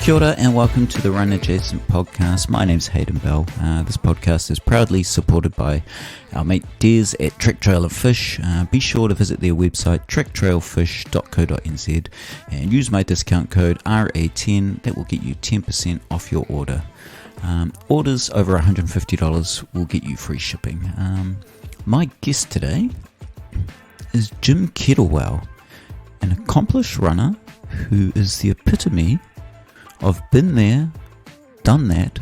Kia ora and welcome to the Run Adjacent podcast. My name's Hayden Bell. This podcast is proudly supported by our mate Des at Trek Trail and Fish. Be sure to visit their website trektrailfish.co.nz and use my discount code RA10. That will get you 10% off your order. Orders over $150 will get you free shipping. My guest today is Jim Kettlewell, an accomplished runner who is the epitome of been there, done that,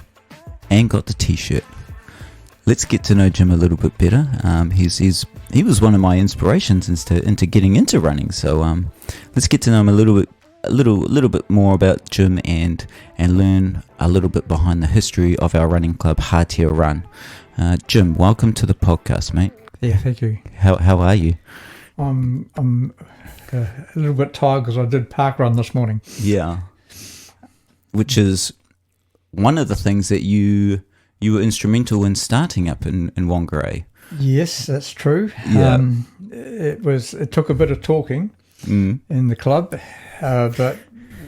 and got the t-shirt. Let's get to know Jim a little bit better. He was one of my inspirations into getting into running. So let's get to know him a little bit more about Jim and learn a little bit behind the history of our running club, Hatea Run. Jim, welcome to the podcast, mate. Yeah, thank you. How are you? I'm a little bit tired because I did parkrun this morning. Yeah. Which is one of the things that you were instrumental in starting up in Whangarei. Yes, that's true. Yeah. It took a bit of talking in the club, but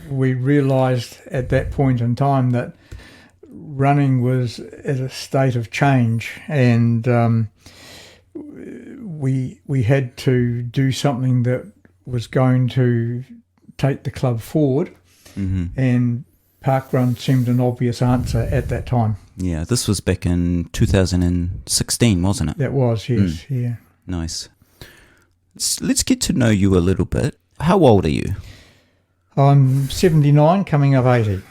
we realised at that point in time that running was at a state of change, and we had to do something that was going to take the club forward, and parkrun seemed an obvious answer at that time. Yeah, this was back in 2016, wasn't it? That was, yes, yeah. Nice. Let's get to know you a little bit. How old are you? I'm 79, coming up 80.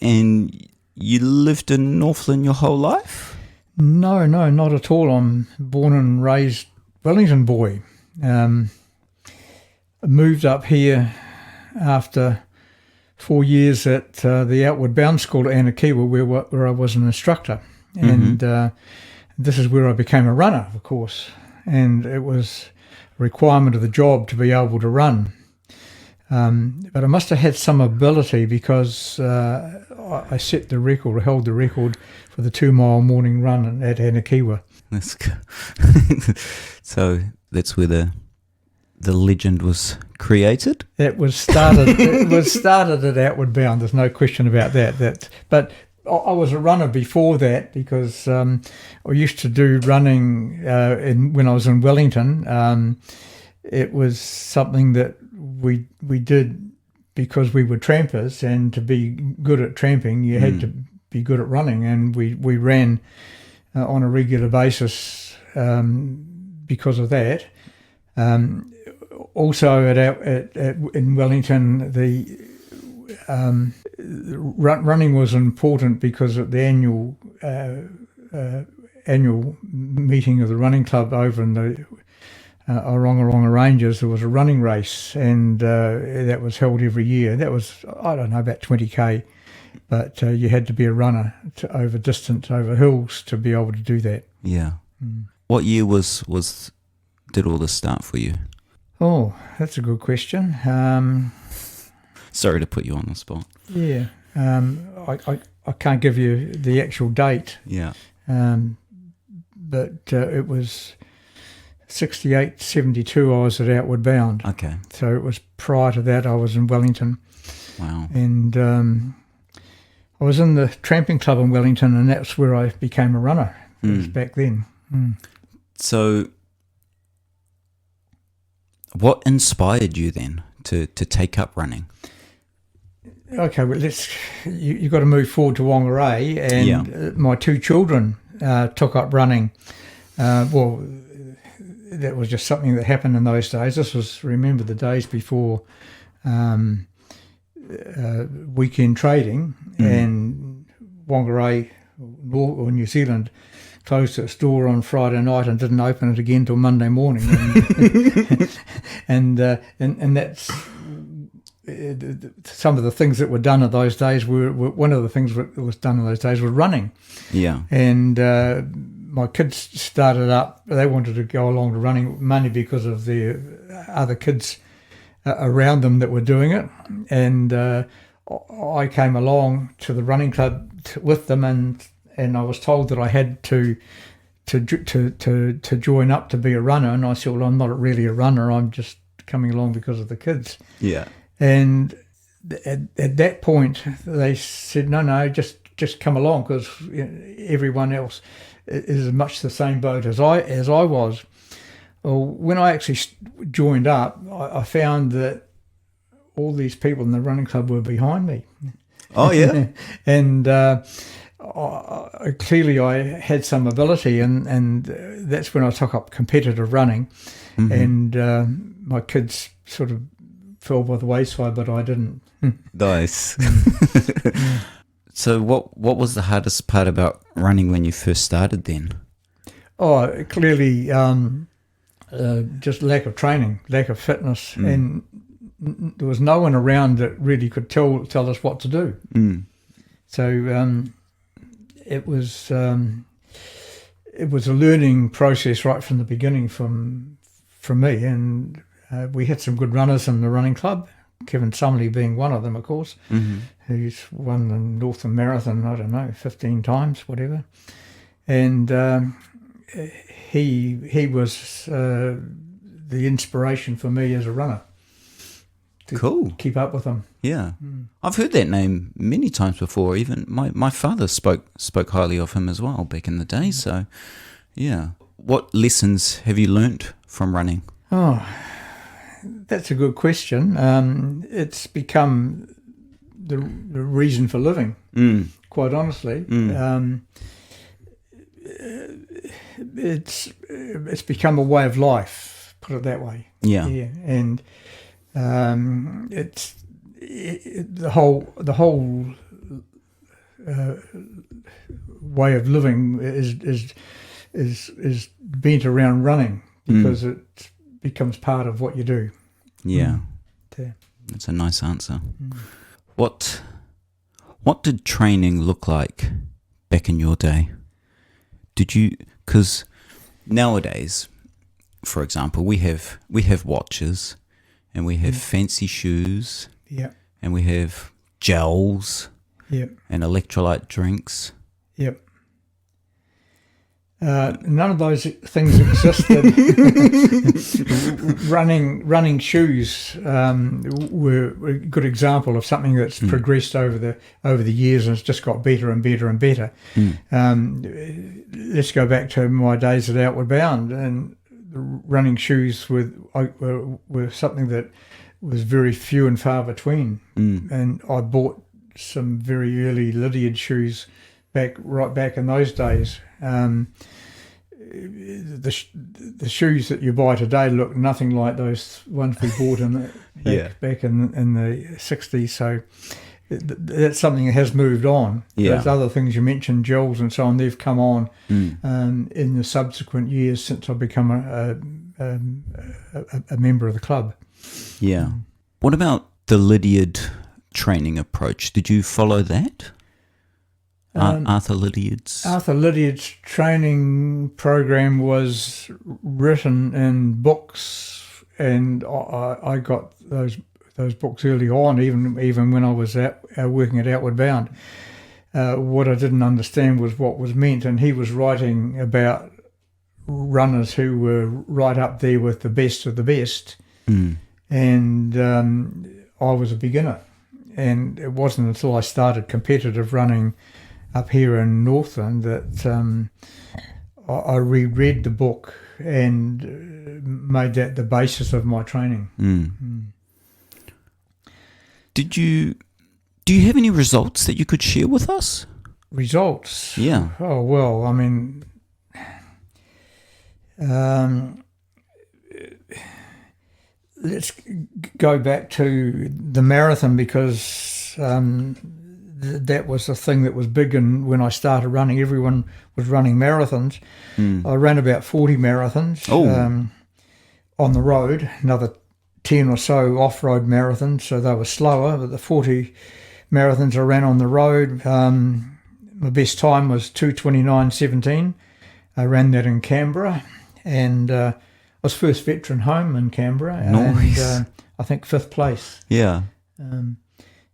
And you lived in Northland your whole life? No, not at all. I'm born and raised Wellington boy. Moved up here after 4 years at the Outward Bound School at Hātea, where I was an instructor. And this is where I became a runner, of course. And it was a requirement of the job to be able to run. But I must have had some ability because I set the record, or held the record for the 2-mile morning run at Hātea. That's good. So that's where the legend was created? It was started at Outward Bound. There's no question about that. But I was a runner before that because I used to do running when I was in Wellington. It was something that we did because we were trampers, and to be good at tramping, you had to be good at running, and we ran on a regular basis because of that. Also, in Wellington, the running was important because at the annual meeting of the running club over in the Whangarei Ranges, there was a running race, and that was held every year. That was, I don't know, about 20k, but you had to be a runner over distance, over hills, to be able to do that. Yeah. What year did all this start for you? Oh, that's a good question. Sorry to put you on the spot. Yeah. I can't give you the actual date. Yeah. But it was 68, 72 I was at Outward Bound. Okay. So it was prior to that I was in Wellington. Wow. And I was in the tramping club in Wellington, and that's where I became a runner. It was back then. So what inspired you then to take up running? Okay, well, you've got to move forward to Whangarei, and my 2 children took up running. Well, that was just something that happened in those days. This was, remember, the days before weekend trading, and Whangarei or New Zealand closed its door on Friday night and didn't open it again till Monday morning, and that's some of the things that were done in those days. One of the things that was done in those days was running. Yeah, and my kids started up. They wanted to go along to running mainly because of the other kids around them that were doing it, and I came along to the running club with them, and I was told that I had to join up to be a runner, and I said, well, I'm not really a runner, I'm just coming along because of the kids. Yeah. And at that point, they said, no, just come along, because everyone else is much the same boat as I was. Well, when I actually joined up, I found that all these people in the running club were behind me. Oh, yeah. And clearly I had some ability, and that's when I took up competitive running. And my kids sort of fell by the wayside, but I didn't. Nice. So what was the hardest part about running when you first started then? Oh, clearly just lack of training, lack of fitness, and there was no one around that really could tell us what to do. So it was a learning process right from the beginning from me, and we had some good runners in the running club, Kevin Sumley being one of them, of course, who's won the Northland Marathon, I don't know, 15 times, whatever. And he was the inspiration for me as a runner. Cool. Keep up with him. Yeah. I've heard that name many times before. Even my father spoke highly of him as well back in the day. So, yeah. What lessons have you learnt from running? Oh, that's a good question. It's become the reason for living, quite honestly. It's become a way of life, put it that way. Yeah. And it's the whole way of living is bent around running, because it becomes part of what you do. Yeah. That's a nice answer. What did training look like back in your day? Because nowadays, for example, we have watches, and we have fancy shoes, and we have gels, and electrolyte drinks. None of those things existed. running shoes were a good example of something that's progressed over the years, and it's just got better and better and better. Let's go back to my days at Outward Bound, and running shoes were something that was very few and far between. And I bought some very early Lydiard shoes right back in those days. The shoes that you buy today look nothing like those ones we bought back in the 60s. So that's something that has moved on. Those other things you mentioned, gels and so on, they've come on in the subsequent years since I've become a member of the club. Yeah. What about the Lydiard training approach? Did you follow that? Arthur Lydiard's training program was written in books, and I got those books early on, even when I was working at Outward Bound. What I didn't understand was what was meant, and he was writing about runners who were right up there with the best of the best, and I was a beginner, and it wasn't until I started competitive running up here in Northland that I reread the book and made that the basis of my training. Do you have any results that you could share with us? Results? Yeah. Oh, well, I mean, let's go back to the marathon, because that was the thing that was big, and when I started running, everyone was running marathons. I ran about 40 marathons on the road, another 10 or so off-road marathons, so they were slower, but the 40 marathons I ran on the road, my best time was 2:29:17. I ran that in Canberra, and I was first veteran home in Canberra. Nice. And I think 5th place. Yeah.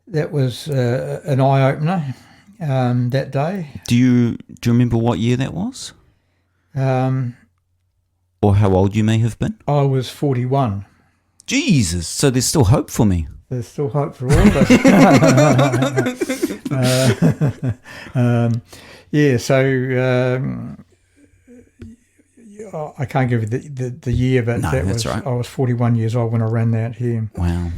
That was an eye-opener that day. Do you remember what year that was? Or how old you may have been? I was 41. Jesus, so there's still hope for me. there's still hope for all of us. I can't give you the year, but no, that's right. I was 41 years old when I ran that here. Wow.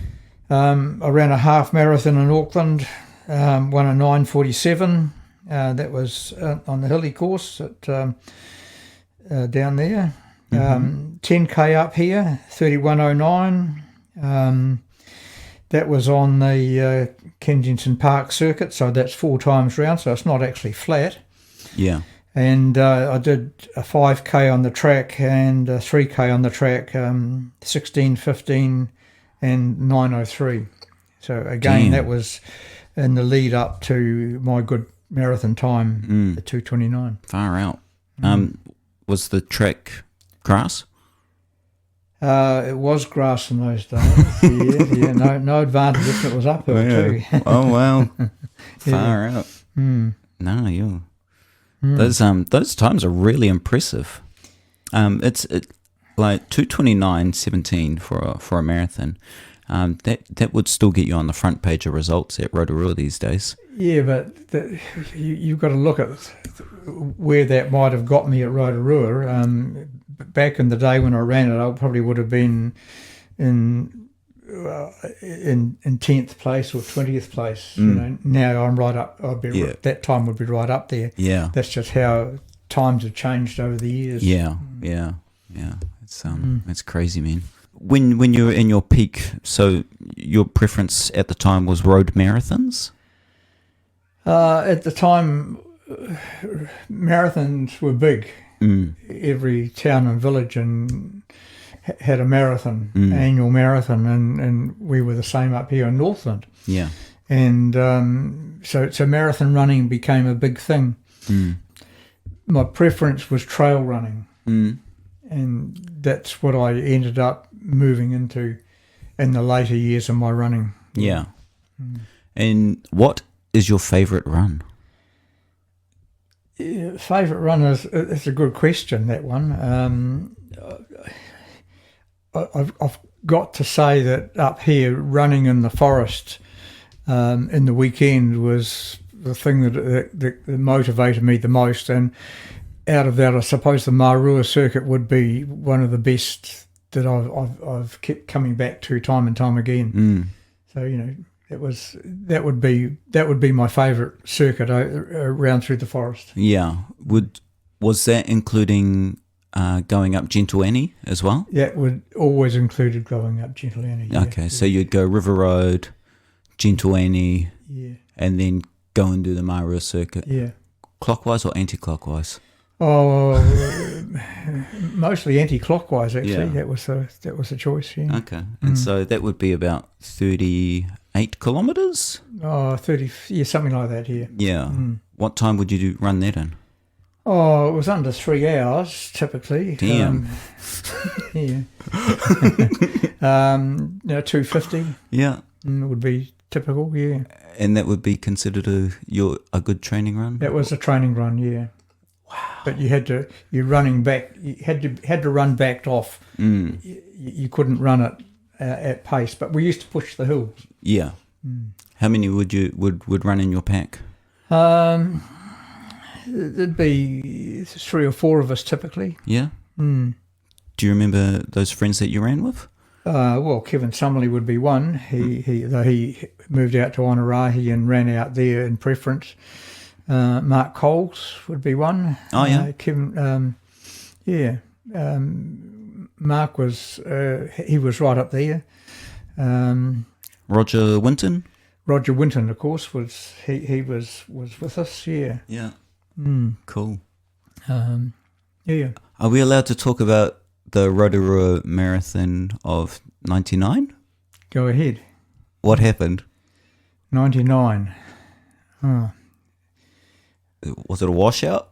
I ran a half marathon in Auckland, won a 9:47. That was on the hilly course down there. 10k up here, 31:09. That was on the Kensington Park circuit, so that's 4 times round, so it's not actually flat. Yeah. And I did a 5k on the track and a 3k on the track, 16:15 and 9:03. So again, that was in the lead up to my good marathon time, at 2:29. Far out. Was the track grass? It was grass in those days. Yeah. No advantage if it was uphill too. Oh wow. Far out. No, you. Those times are really impressive. It's like 2:29.17 for a marathon. That would still get you on the front page of results at Rotorua these days. Yeah, but you've got to look at where that might have got me at Rotorua. Back in the day when I ran it, I probably would have been in 10th place or 20th place. You know, now I'm right up. That time would be right up there. Yeah, that's just how times have changed over the years. Yeah. It's crazy, man. When you were in your peak, so your preference at the time was road marathons? At the time, marathons were big. Every town and village had a marathon, annual marathon, and we were the same up here in Northland. Yeah. And so marathon running became a big thing. My preference was trail running. And that's what I ended up moving into in the later years of my running. Yeah. And what is your favourite run? Favourite run it's a good question, that one. I've got to say that up here, running in the forest in the weekend was the thing that motivated me the most. And out of that, I suppose the Marua circuit would be one of the best that I've kept coming back to time and time again. So that would be my favourite circuit around through the forest. Yeah. Was that including going up Gentle Annie as well? That would always included going up Gentle Annie. Okay, so you'd go River Road, Gentle Annie, and then go and do the Marua circuit. Yeah. Clockwise or anti-clockwise? Oh, mostly anti-clockwise actually. Yeah. That was the choice. Yeah. Okay, and so that would be about 38 kilometres. Oh, 30, something like that. Yeah. Yeah. What time would you run that in? Oh, it was under 3 hours typically. Damn. 2:50. Yeah. Would be typical. Yeah. And that would be considered a good training run. That was a training run. Yeah. Wow. But you're running back. You had to run backed off. You couldn't run it at pace. But we used to push the hills. Yeah. How many would run in your pack? There'd be 3 or 4 of us typically. Yeah. Do you remember those friends that you ran with? Well, Kevin Summerley would be one. He moved out to Whangarei and ran out there in preference. Mark Coles would be one. Oh, yeah. Kevin, Mark was he was right up there. Roger Winton. Roger Winton, of course, was with us. Yeah. Yeah. Cool. Yeah. Are we allowed to talk about the Rotorua Marathon of '99? Go ahead. What happened? 99. Oh. Was it a washout?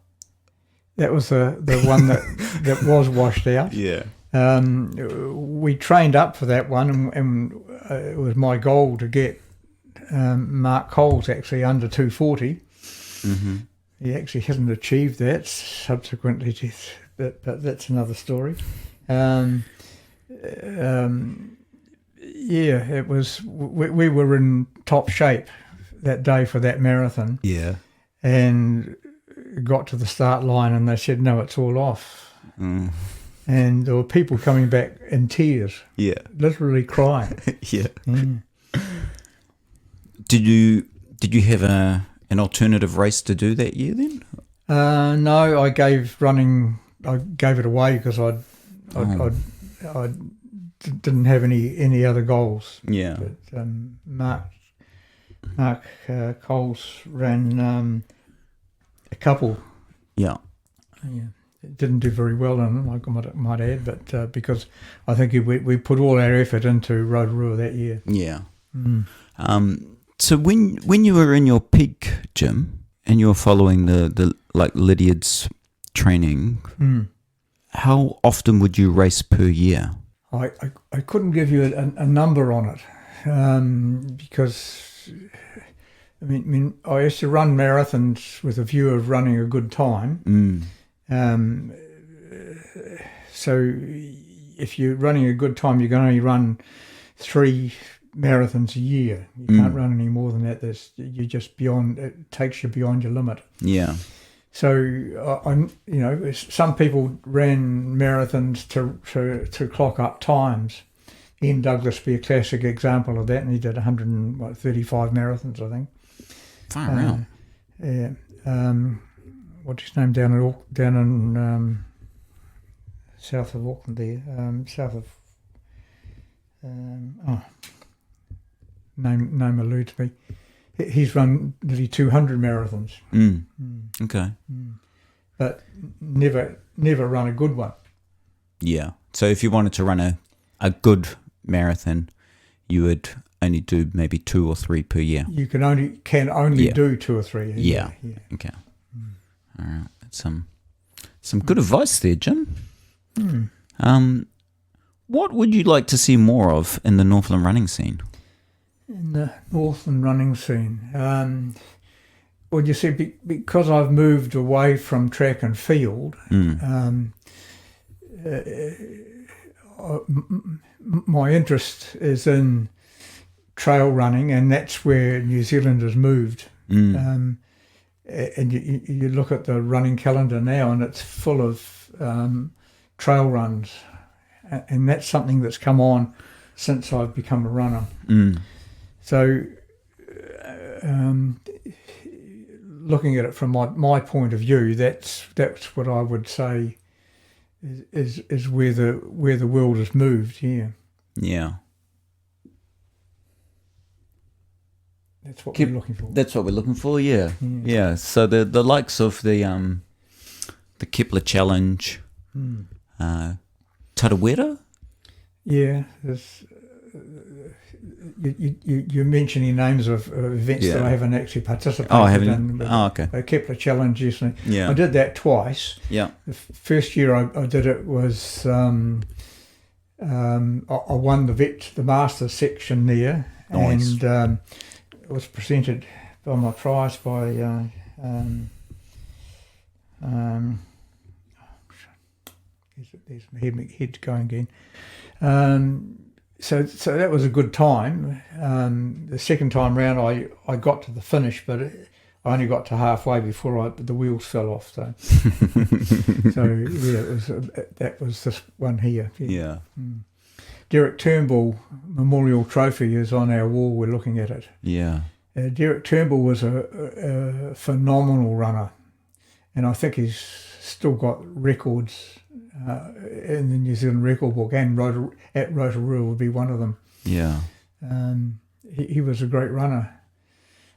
That was the one that was washed out. Yeah. We trained up for that one, and it was my goal to get Mark Coles actually under 240. Mm-hmm. He actually hasn't achieved that subsequently, but that's another story. Yeah, it was. We were in top shape that day for that marathon. Yeah. And got to the start line and they said, no, it's all off. Mm. And there were people coming back in tears. Yeah. Literally crying. Yeah. Mm. Did you have an alternative race to do that year then? No, I gave it away because I didn't have any other goals. Yeah. But Mark Coles ran a couple. Yeah. Yeah. It didn't do very well in them, I might add, but because I think we put all our effort into Rotorua that year. Yeah. Mm. So when you were in your peak, Jim, and you were following the like Lydiard's training, how often would you race per year? I couldn't give you a number on it because I mean I used to run marathons with a view of running a good time. So if you're running a good time, you can only run 3 marathons a year. You can't run any more than that. You're just beyond. It takes you beyond your limit. Yeah. So some people ran marathons to clock up times. Ian Douglas be a classic example of that, and he did 135 marathons, I think. Far out. Yeah. What's his name down in south of Auckland there? South of name eludes me. He's run nearly 200 marathons. Okay. But never run a good one. Yeah. So if you wanted to run a good marathon, you would only do maybe 2 or 3 per year. You can only do 2 or 3 a year. Yeah. Okay. All right. That's some good advice there, Jim. What would you like to see more of in the Northland running scene? In the Northland running scene, well, you see, because I've moved away from track and field, my interest is in trail running, and that's where New Zealand has moved. And you look at the running calendar now, and it's full of trail runs, and that's something that's come on since I've become a runner. So, looking at it from my point of view, that's what I would say is where the world has moved. Yeah. Yeah. That's what we're looking for. That's what we're looking for. Yeah. Yeah. So the likes of the Kepler Challenge, Tarawera. Yeah. You're mentioning names of events that I haven't actually participated in. Oh, I haven't. Okay. The Kepler Challenge, yes. Yeah. I did that twice. Yeah. The first year I did it was I won the Masters section there. Nice. And it was presented by my prize by there's my head going again. So that was a good time. The second time round, I got to the finish, but I only got to halfway before the wheels fell off. So, that was this one here. Yeah. Derek Turnbull Memorial Trophy is on our wall. We're looking at it. Yeah. Derek Turnbull was a phenomenal runner, and I think he's still got records in the New Zealand record book, and at Rotorua would be one of them. Yeah. He was a great runner.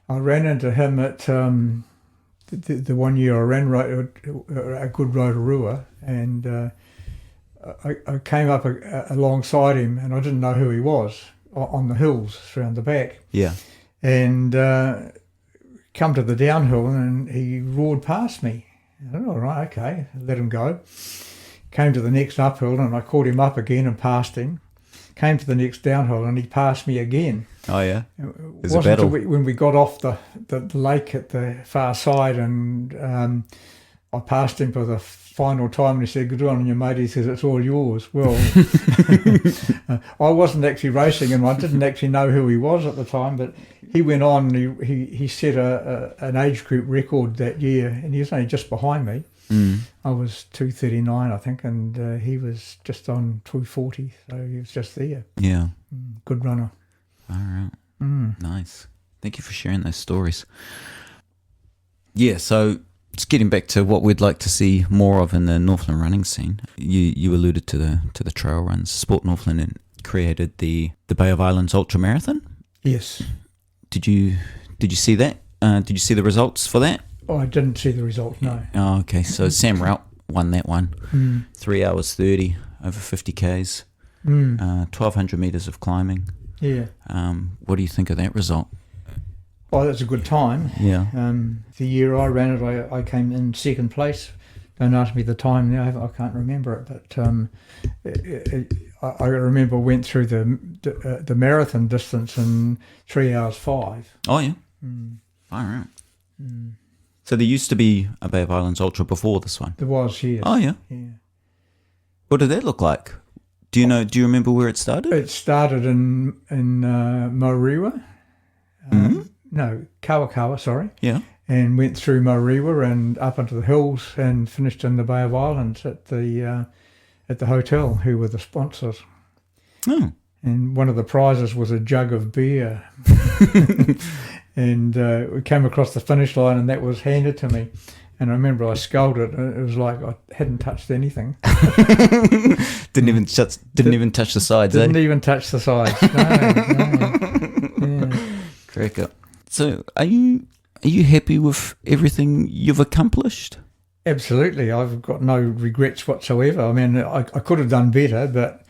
I ran into him at the one year I ran a good Rotorua, and I came up alongside him, and I didn't know who he was on the hills around the back. Yeah. And come to the downhill, and he roared past me. I thought, all right, okay, let him go. Came to the next uphill, and I caught him up again and passed him. Came to the next downhill, and he passed me again. Oh, yeah? It wasn't when we got off the lake at the far side, and I passed him for the final time and he said, "Good on you, mate." He says, "It's all yours." Well, I wasn't actually racing and I didn't actually know who he was at the time, but he went on and he set an age group record that year, and he was only just behind me. I was 2:39, I think, and he was just on 2:40, so he was just there. Yeah. Good runner. All right. Nice. Thank you for sharing those stories. Yeah, so just getting back to what we'd like to see more of in the Northland running scene. You alluded to the trail runs. Sport Northland created the Bay of Islands Ultra Marathon. Yes. Did you see that? Did you see the results for that? Oh, I didn't see the results, no. Oh, okay. So Sam Rout won that one. 3 hours 30 over 50 Ks. 1,200 meters of climbing. Yeah. What do you think of that result? Oh, that's a good time. Yeah. The year I ran it, I came in second place. Don't ask me the time now. I can't remember it, but I remember went through the marathon distance in 3 hours 5. Oh yeah. All right. So there used to be a Bay of Islands Ultra before this one. There was, yes. Oh yeah. Yeah. What did that look like? Do you remember where it started? It started in Maurewa. No, Kawakawa, sorry. Yeah. And went through Maurewa and up into the hills and finished in the Bay of Islands at the hotel, who were the sponsors. Oh. And one of the prizes was a jug of beer. And we came across the finish line and that was handed to me. And I remember I sculled it. It was like I hadn't touched anything. Didn't even touch the sides. Didn't even touch the sides. No. Yeah. Crack up. So are you happy with everything you've accomplished? Absolutely. I've got no regrets whatsoever. I mean, I could have done better, but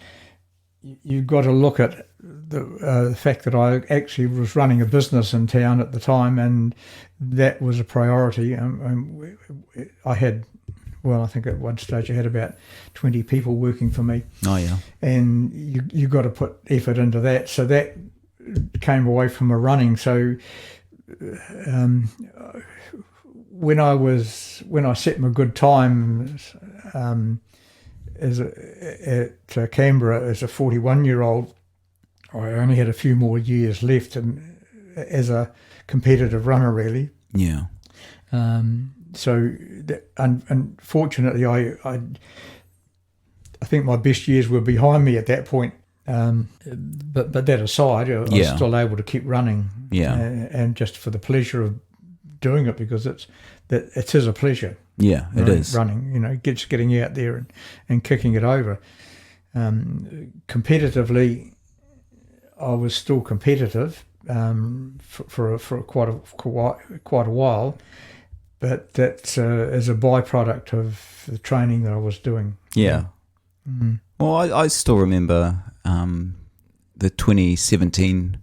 you've got to look at the fact that I actually was running a business in town at the time, and that was a priority. I had, well, I think at one stage I had about 20 people working for me. Oh, yeah. And you got to put effort into that. So that came away from my running. So when I set my good time at Canberra as a 41-year-old, I only had a few more years left as a competitive runner, really. Yeah. So unfortunately, I think my best years were behind me at that point. But that aside, I was still able to keep running. Yeah. And just for the pleasure of doing it, because it is a pleasure. Yeah, it is. Running, just getting out there and kicking it over. Competitively, I was still competitive for quite a while, but that's as a byproduct of the training that I was doing. Yeah. Mm-hmm. Well, I still remember the 2017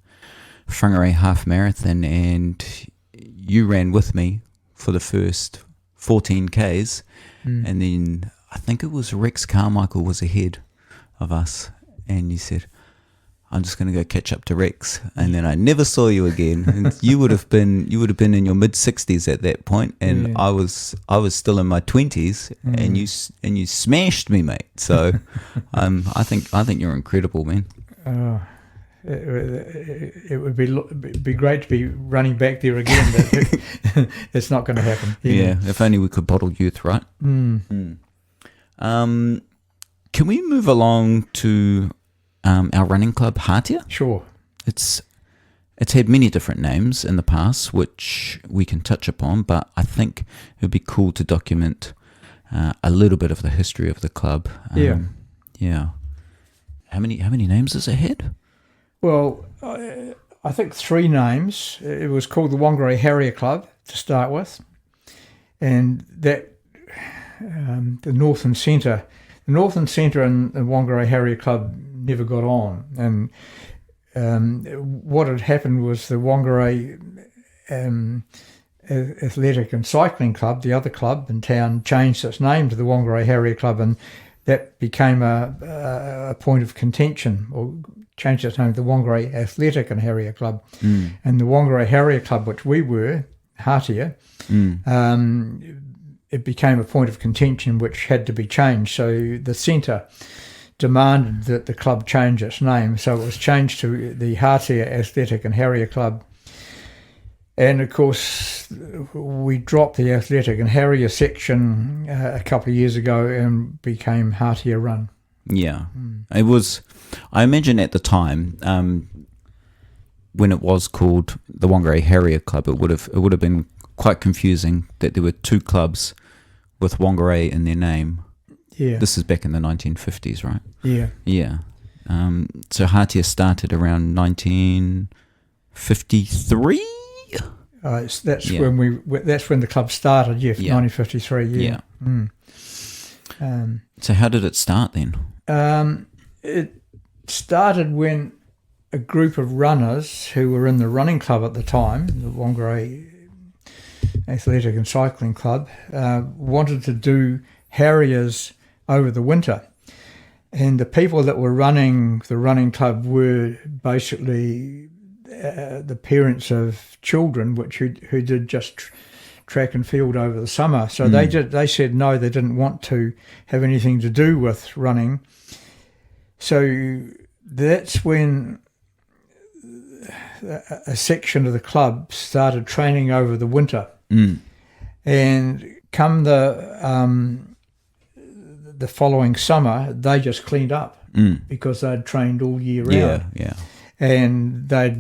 Whangarei half marathon, and you ran with me for the first 14 Ks, and then I think it was Rex Carmichael was ahead of us, and you said, "I'm just going to go catch up to Rex," and then I never saw you again. And you would have been in your mid 60s at that point, and I was still in my 20s, and you smashed me, mate. So I think you're incredible, man. It would be great to be running back there again, but it's not going to happen. Yeah, if only we could bottle youth, right? Can we move along to our running club, Hātea? Sure. It's had many different names in the past, which we can touch upon, but I think it would be cool to document a little bit of the history of the club. Yeah. How many names has it had? Well, I think 3 names. It was called the Whangarei Hātea Club to start with, and that the Northland Centre and the Whangarei Hātea Club never got on. And what had happened was the Whangarei Athletic and Cycling Club, the other club in town, changed its name to the Whangarei Hātea Club, and that became a point of contention, or changed its name to the Whangarei Athletic and Hātea Club. And the Whangarei Hātea Club, which we were, Hātea, it became a point of contention which had to be changed. So the centre demanded that the club change its name. So it was changed to the Hātea Athletic and Harrier Club. And of course, we dropped the Athletic and Harrier section a couple of years ago and became Hatea Run. Yeah. It was, I imagine at the time, when it was called the Whangarei Harrier Club, it would have been quite confusing that there were two clubs with Whangarei in their name. Yeah. This is back in the 1950s, right? Yeah. Yeah. So Hātea started around 1953. That's when the club started. Yeah, 1953. Yeah. So how did it start then? It started when a group of runners who were in the running club at the time, the Whangarei Athletic and Cycling Club, wanted to do Harriers over the winter. And the people that were running the running club were basically the parents of children who did just track and field over the summer. So they said no, they didn't want to have anything to do with running. So that's when a section of the club started training over the winter. And come the following summer, they just cleaned up because they'd trained all year round. Yeah. And they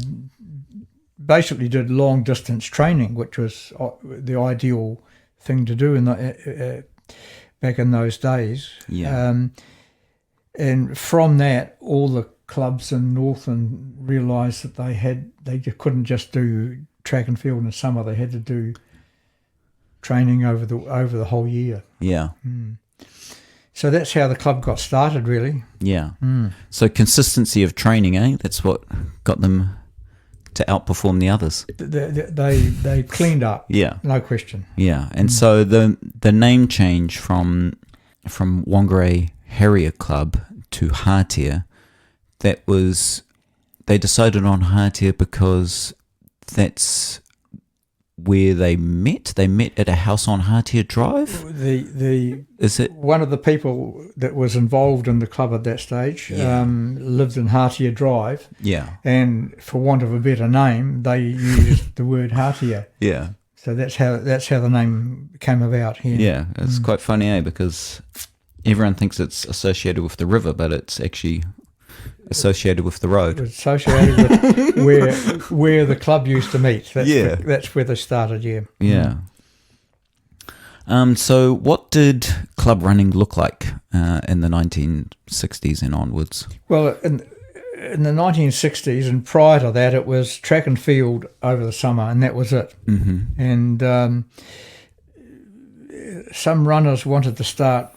basically did long distance training, which was the ideal thing to do back in those days. Yeah. And from that, all the clubs in Northland realised that they couldn't just do track and field in the summer; they had to do training over the whole year. Yeah. So that's how the club got started, really. Yeah. So consistency of training, that's what got them to outperform the others. They cleaned up. Yeah. No question. Yeah. And so the name change from Whangarei Harrier Club to Hātea, they decided on Hātea because that's where they met. They met at a house on Hatea Drive. Is it one of the people that was involved in the club at that stage lived in Hatea Drive. Yeah. And for want of a better name, they used the word Hātea. Yeah. So that's how the name came about here. Yeah, it's quite funny, because everyone thinks it's associated with the river, but it's actually associated with the road. It's associated with where the club used to meet. That's where they started, Yeah. So what did club running look like in the 1960s and onwards? Well, in the 1960s and prior to that, it was track and field over the summer, and that was it. Mm-hmm. And some runners wanted to start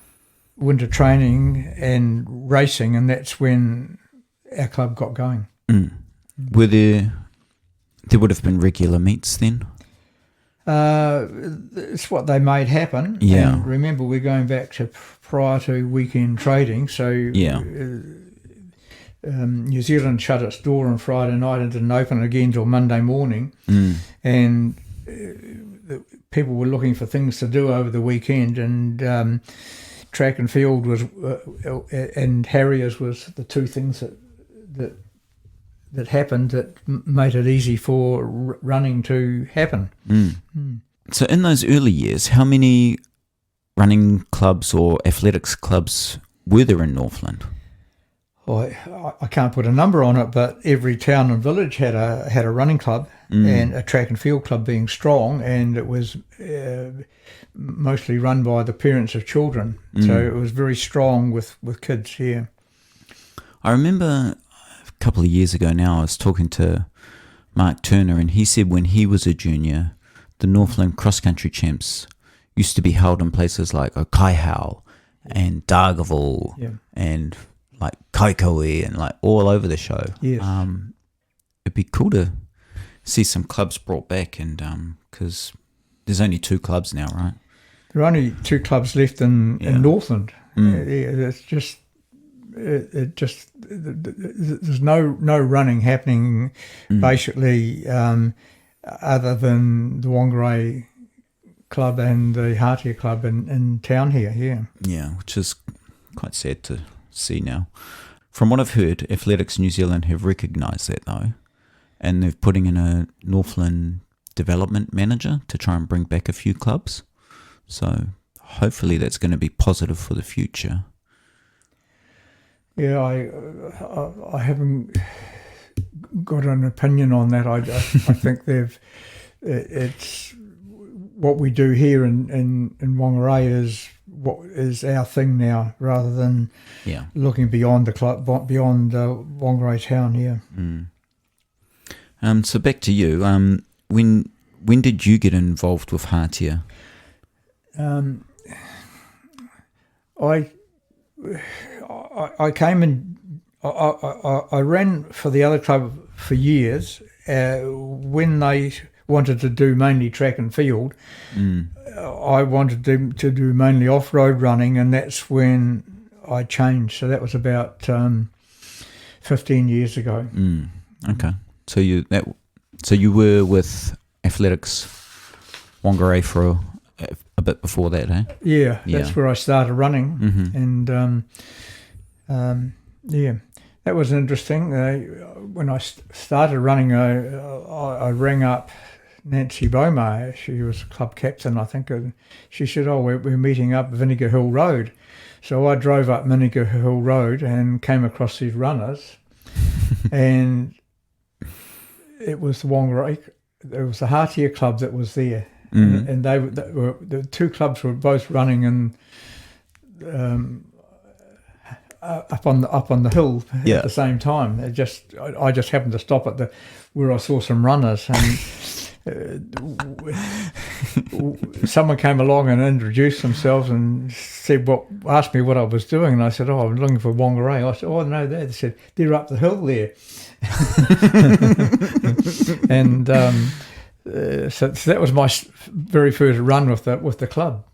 winter training and racing, and that's when our club got going. Were there would have been regular meets then? It's what they made happen. Yeah. And remember, we're going back to prior to weekend trading, so New Zealand shut its door on Friday night and didn't open again till Monday morning. And people were looking for things to do over the weekend, and track and field was and Harriers was the two things that happened that made it easy for running to happen. So in those early years, how many running clubs or athletics clubs were there in Northland? I can't put a number on it, but every town and village had a running club and a track and field club being strong, and it was mostly run by the parents of children. So it was very strong with kids here. I remember a couple of years ago now, I was talking to Mark Turner, and he said when he was a junior, the Northland cross-country champs used to be held in places like Okaihau and Dargaville and like Kaikoui and like all over the show. Yes. It'd be cool to see some clubs brought back, and because there's only two clubs now, right? There are only two clubs left in Northland. It's just there's no running happening basically other than the Whangarei club and the Hātea club in town here. Yeah. Yeah, which is quite sad to see now. From what I've heard, Athletics New Zealand have recognised that though, and they're putting in a Northland development manager to try and bring back a few clubs. So hopefully that's going to be positive for the future. Yeah, I haven't got an opinion on that. I think it's what we do here in Whangarei is our thing now, rather than looking beyond the club, beyond Whangarei town here. So back to you. When did you get involved with Hātea? I came in. I ran for the other club for years. When they wanted to do mainly track and field, I wanted to do mainly off-road running, and that's when I changed. So that was about 15 years ago. Okay, so you were with Athletics Whangarei for a bit before that, eh? Yeah, that's where I started running, and that was interesting. When I started running, I rang up Nancy Beaumar. She was club captain, I think. She said, we're meeting up Vinegar Hill Road. So I drove up Vinegar Hill Road and came across these runners, and it was the Whangarei. It was the Hātea club that was there, and the two clubs were both running in up on the hill at the same time. I just happened to stop at where I saw some runners, and someone came along and introduced themselves and asked me what I was doing, and I said, I'm looking for Whangarei. I said, no, they said they're up the hill there. And so that was my very first run with the club.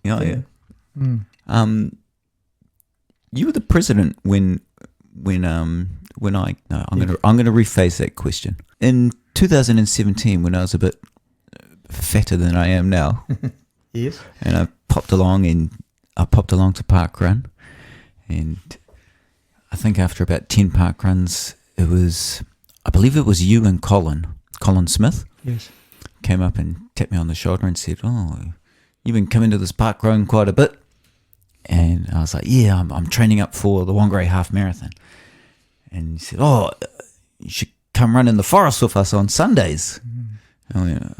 You were the president when I'm gonna rephrase that question. In 2017, when I was a bit fatter than I am now, yes, and I popped along to parkrun, and I think after about 10 parkruns, I believe it was you and Colin Smith. Yes, came up and tapped me on the shoulder and said, you've been coming to this parkrun quite a bit. And I was like, yeah, I'm training up for the Whangarei half marathon. And he said, you should come run in the forest with us on Sundays. And I went,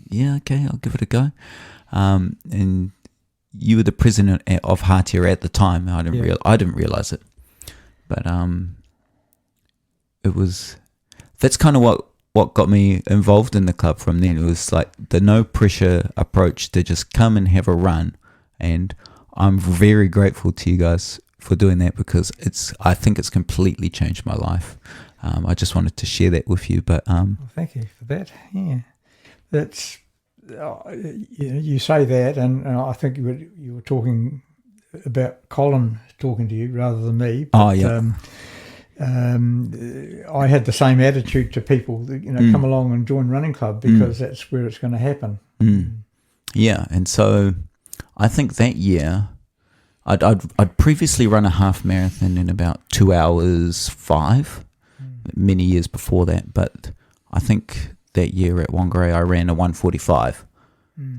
yeah, okay, I'll give it a go. And you were the president of Hātea at the time. I didn't realize it, but that's kind of what got me involved in the club from then. It was like the no pressure approach to just come and have a run, and I'm very grateful to you guys for doing that, because I think it's completely changed my life. I just wanted to share that with you. But well, thank you for that. Yeah, that's you say that, and I think you were talking about Colin talking to you rather than me. But, I had the same attitude to people, come along and join running club, because that's where it's going to happen. Yeah, and so I think that year I'd previously run a half marathon in about 2 hours 5, many years before that, but I think that year at Whangarei I ran a 1:45.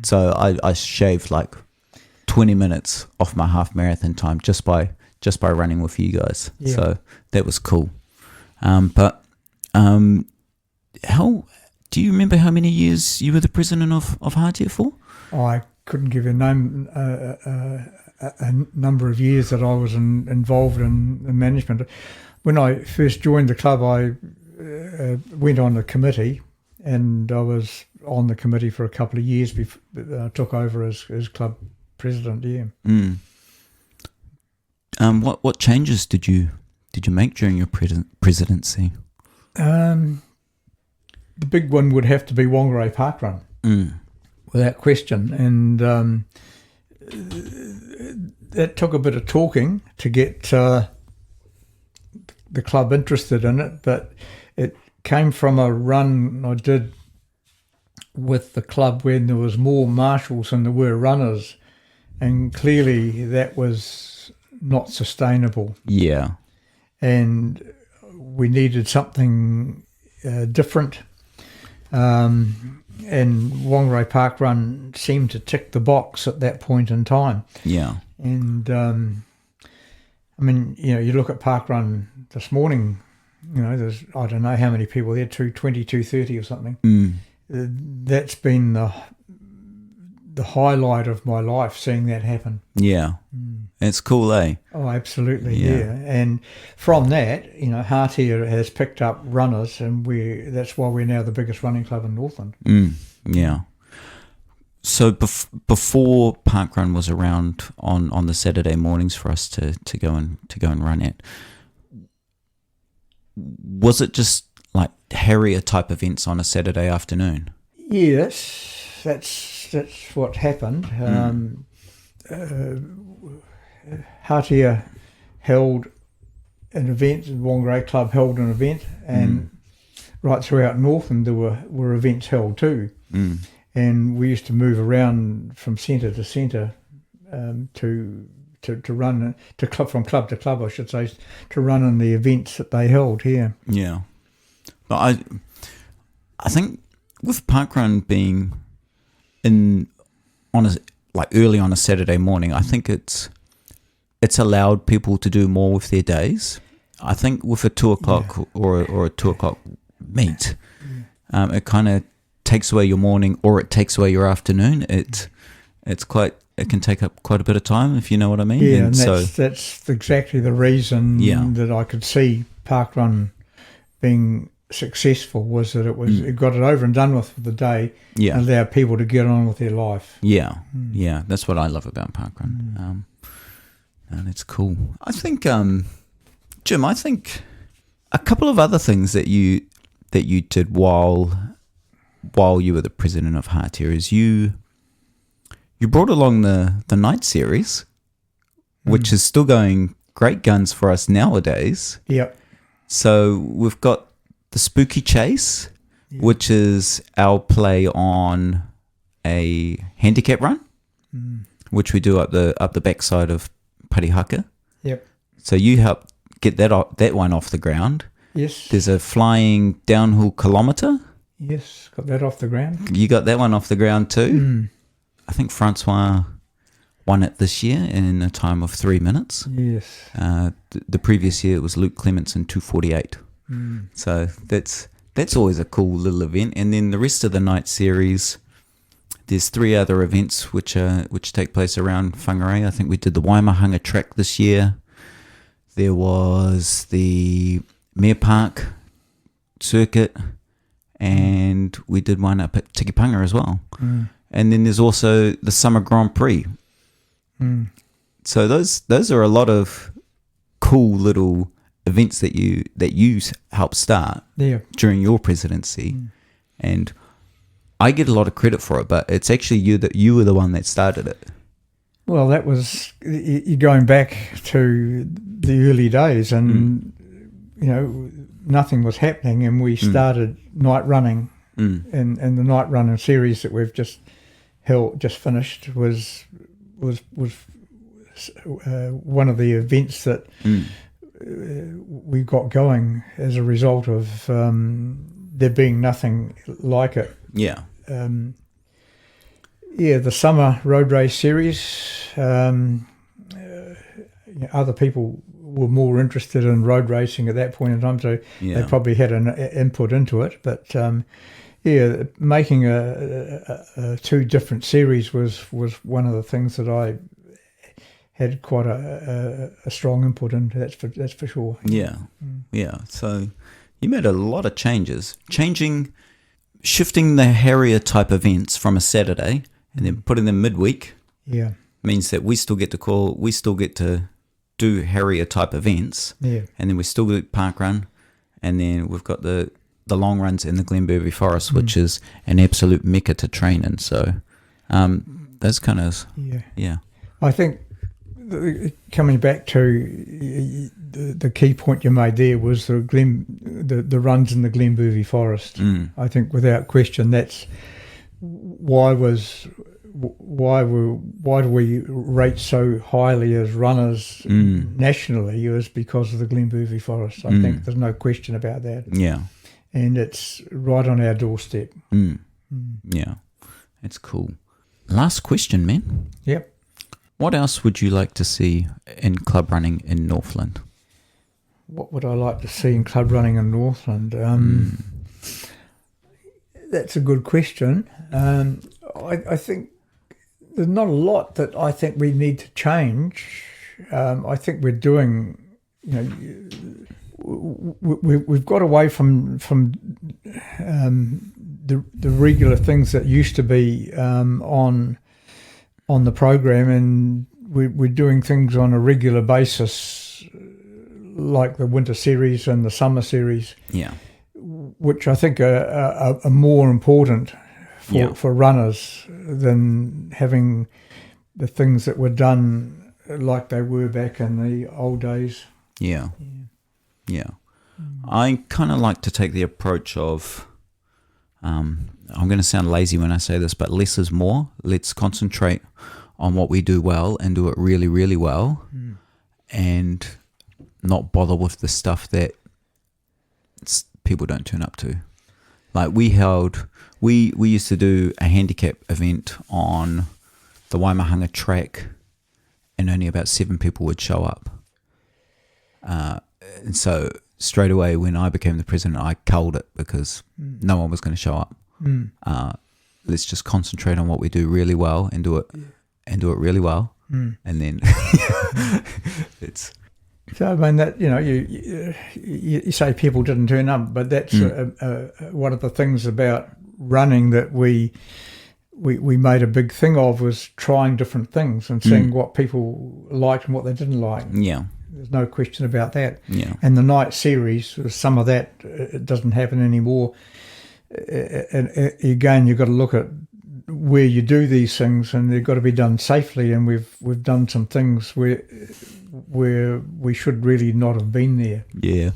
So I shaved like 20 minutes off my half marathon time just by running with you guys. Yeah. So that was cool. But how do you remember how many years you were the president of Hātea for? I couldn't give you a number of years that I was involved in management. When I first joined the club, I went on the committee, and I was on the committee for a couple of years before I took over as club president. Yeah. What changes did you make during your presidency? The big one would have to be Whangarei parkrun, without question, and that took a bit of talking to get the club interested in it, but it came from a run I did with the club when there was more marshals than there were runners, and clearly that was not sustainable. Yeah. And we needed something different. And Whangarei Parkrun seemed to tick the box at that point in time. Yeah. And I mean, you look at Parkrun this morning, there's, I don't know how many people there, 220, 230 or something. That's been the highlight of my life, seeing that happen. Yeah. It's cool, eh? Oh, absolutely, yeah. And from that, Hātea has picked up runners, and that's why we're now the biggest running club in Northland. Yeah. So before Parkrun was around on the Saturday mornings for us to go and run at, was it just like Hātea type events on a Saturday afternoon? Yes, that's what happened. Hātea held an event, the Whangarei Club held an event, and right throughout Northland there were events held too. And we used to move around from centre to centre to run from club to club, I should say, to run in the events that they held here. Yeah, but I think with Parkrun being early on a Saturday morning, I think it's allowed people to do more with their days. I think with a 2 o'clock or a 2 o'clock meet, it kind of takes away your morning, or it takes away your afternoon. It can take up quite a bit of time, if you know what I mean. Yeah, and that's exactly the reason that I could see Parkrun being successful, was that it got it over and done with for the day, and allowed people to get on with their life. Yeah, that's what I love about Parkrun. And it's cool. I think, Jim, a couple of other things that you did while you were the president of Hātea is you brought along the night series, which is still going great guns for us nowadays. Yep. So we've got the Spooky Chase, which is our play on a handicap run, which we do up the backside of Parihaka. Yep. So you helped get that one off the ground. Yes. There's a flying downhill kilometre. Yes, got that off the ground. You got that one off the ground too. I think Francois won it this year in a time of 3 minutes. Yes. The previous year it was Luke Clements in 2:48. So that's always a cool little event. And then the rest of the night series, there's 3 other events which take place around Whangarei. I think we did the Waimahanga track this year. There was the Mere Park circuit, and we did one up at Tikipanga as well. And then there's also the Summer Grand Prix. So those are a lot of cool little events that you helped start during your presidency. And I get a lot of credit for it, but it's actually you were the one that started it. Well, that was you're going back to the early days, and nothing was happening, and we started night running, and the night running series that we've just finished was one of the events that we got going as a result of there being nothing like it. Yeah. The summer road race series, other people were more interested in road racing at that point in time, so they probably had an input into it. But making a 2 different series was one of the things that I had quite a strong input into. That's for sure. Yeah. So you made a lot of changes, shifting the Hātea type events from a Saturday and then putting them midweek. Yeah, means that we still get to do Hātea type events. Yeah, and then we still do Parkrun, and then we've got the long runs in the Glenbervie Forest, which is an absolute mecca to train in. So those kind of I think coming back to the key point you made there was the runs in the Glenbervie Forest. I think without question that's why do we rate so highly as runners nationally is because of the Glenboogie Forest. I think there's no question about that. Yeah. And it's right on our doorstep. Yeah, it's cool. Last question, man. Yep. What else would you like to see in club running in Northland? What would I like to see in club running in Northland? That's a good question. I think there's not a lot that I think we need to change. I think we're doing, we've got away from the regular things that used to be on the program, and we're doing things on a regular basis, like the winter series and the summer series. Yeah. Which I think are more important for runners than having the things that were done like they were back in the old days. Yeah. I kind of like to take the approach of, I'm going to sound lazy when I say this, but less is more. Let's concentrate on what we do well and do it really, really well, and not bother with the stuff that people don't turn up to. Like we used to do a handicap event on the Waimahanga track, and only about 7 people would show up. And so straight away when I became the president, I culled it because no one was going to show up. Let's just concentrate on what we do really well and do it really well, and then it's. So I mean that you say people didn't turn up, but that's one of the things about running that we made a big thing of, was trying different things and seeing what people liked and what they didn't like. Yeah, there's no question about that. Yeah, and the night series, some of that it doesn't happen anymore. And again, you've got to look at where you do these things, and they've got to be done safely. And we've done some things where we should really not have been there. Yeah.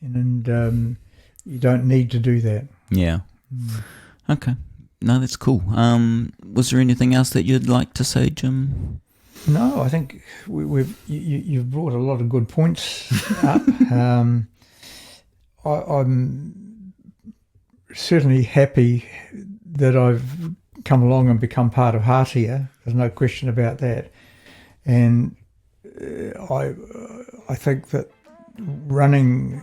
And you don't need to do that. Yeah. Okay. No, that's cool. Was there anything else that you'd like to say, Jim? No, I think you've brought a lot of good points up. I'm certainly happy that I've come along and become part of Hātea. There's no question about that. And I think that running,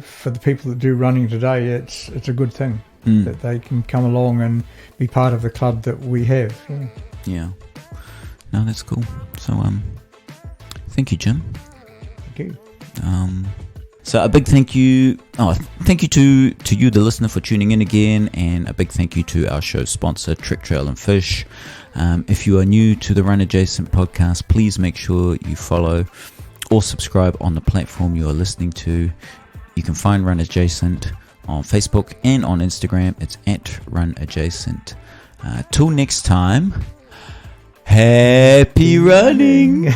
for the people that do running today, it's a good thing that they can come along and be part of the club that we have. Yeah. No, that's cool. So, thank you, Jim. Thank you. So a big thank you. Thank you to you, the listener, for tuning in again, and a big thank you to our show sponsor, Trick Trail and Fish. If you are new to the Run Adjacent podcast, please make sure you follow or subscribe on the platform you are listening to. You can find Run Adjacent on Facebook and on Instagram. It's @Run Adjacent. Till next time, happy running.